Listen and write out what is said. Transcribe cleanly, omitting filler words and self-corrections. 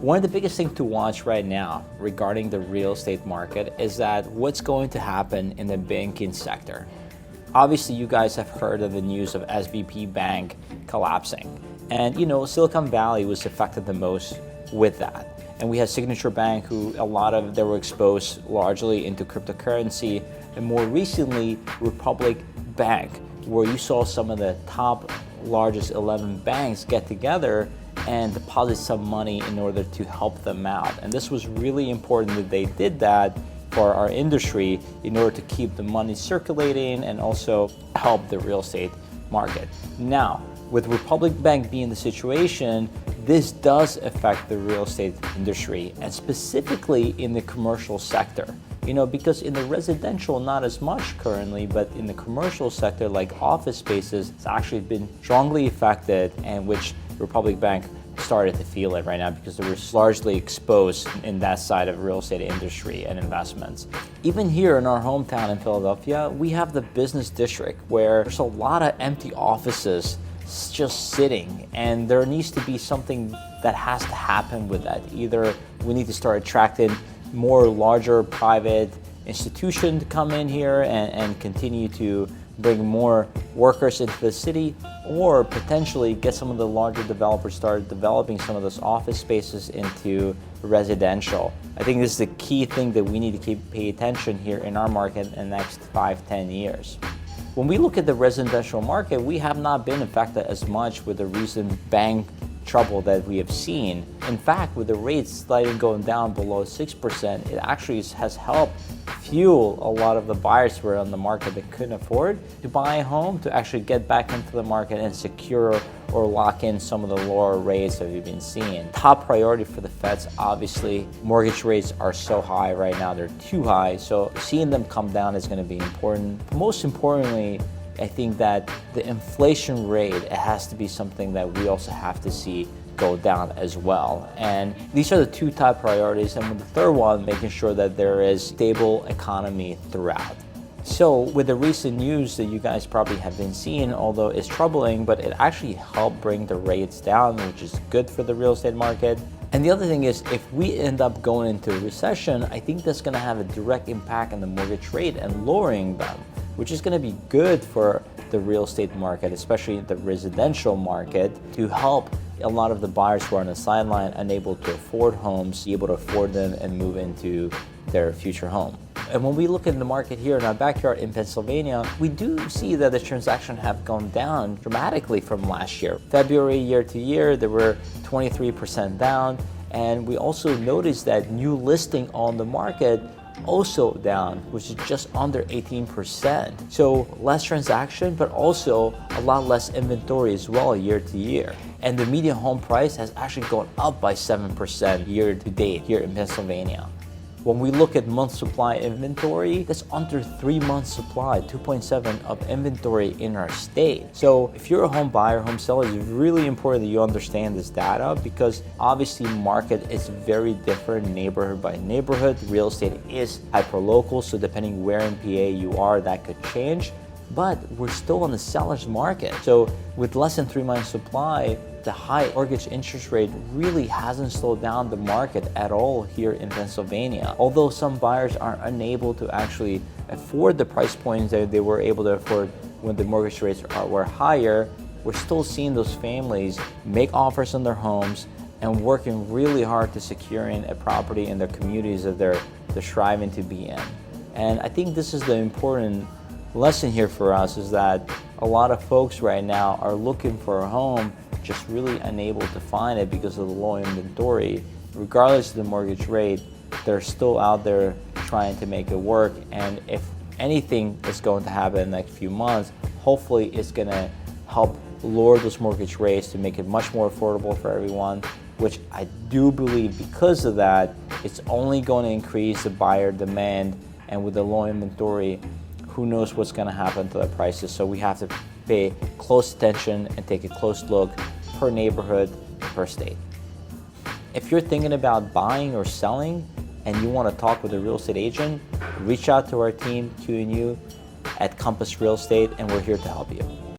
One of the biggest things to watch right now regarding the real estate market is that what's going to happen in the banking sector. Obviously, you guys have heard of the news of SVP Bank collapsing. And Silicon Valley was affected the most with that. And we had Signature Bank, who they were exposed largely into cryptocurrency. And more recently, Republic Bank, where you saw some of the top largest 11 banks get together and deposit some money in order to help them out. And this was really important that they did that for our industry in order to keep the money circulating and also help the real estate market. Now, with Republic Bank being the situation, this does affect the real estate industry, and specifically in the commercial sector. Because in the residential, not as much currently, but in the commercial sector, like office spaces, it's actually been strongly affected, and which Republic Bank started to feel it right now because they were largely exposed in that side of real estate industry and investments. Even here in our hometown in Philadelphia, we have the business district where there's a lot of empty offices just sitting, and there needs to be something that has to happen with that. Either we need to start attracting more larger private institutions to come in here and continue to bring more workers into the city, or potentially get some of the larger developers started developing some of those office spaces into residential. I think this is the key thing that we need to pay attention here in our market in the next 5-10 years. When we look at the residential market, we have not been affected as much with the recent bank trouble that we have seen. In fact, with the rates slightly going down below 6%, it actually has helped fuel a lot of the buyers who are on the market that couldn't afford to buy a home to actually get back into the market and secure or lock in some of the lower rates that we've been seeing. Top priority for the Feds, obviously, mortgage rates are so high right now, they're too high, so seeing them come down is going to be important. Most importantly, I think that the inflation rate, it has to be something that we also have to see go down as well. And these are the two top priorities. And with the third one, making sure that there is stable economy throughout. So with the recent news that you guys probably have been seeing, although it's troubling, but it actually helped bring the rates down, which is good for the real estate market. And the other thing is, if we end up going into a recession, I think that's going to have a direct impact on the mortgage rate and lowering them, which is going to be good for the real estate market, especially the residential market, to help a lot of the buyers who are on the sideline, unable to afford homes, be able to afford them and move into their future home. And when we look at the market here in our backyard in Pennsylvania, we do see that the transactions have gone down dramatically from last year. February year to year, they were 23% down. And we also noticed that new listing on the market also down, which is just under 18%. So less transaction, but also a lot less inventory as well year to year. And the median home price has actually gone up by 7% year to date here in Pennsylvania. When we look at month supply inventory, that's under 3 months supply, 2.7 of inventory in our state. So if you're a home buyer, home seller, it's really important that you understand this data, because obviously market is very different neighborhood by neighborhood. Real estate is hyper-local, so depending where in PA you are, that could change. But we're still on the seller's market. So with less than 3 months supply, the high mortgage interest rate really hasn't slowed down the market at all here in Pennsylvania. Although some buyers are unable to actually afford the price points that they were able to afford when the mortgage rates were higher, we're still seeing those families make offers on their homes and working really hard to securing a property in their communities that they're striving to be in. And I think this is the important lesson here for us, is that a lot of folks right now are looking for a home, just really unable to find it because of the low inventory. Regardless of the mortgage rate, they're still out there trying to make it work. And if anything is going to happen in the next few months, hopefully it's going to help lower those mortgage rates to make it much more affordable for everyone, which I do believe because of that, it's only going to increase the buyer demand. And with the low inventory, who knows what's going to happen to the prices. So we have to pay close attention and take a close look per neighborhood, per state. If you're thinking about buying or selling and you want to talk with a real estate agent, reach out to our team, Q&U, at Compass Real Estate, and we're here to help you.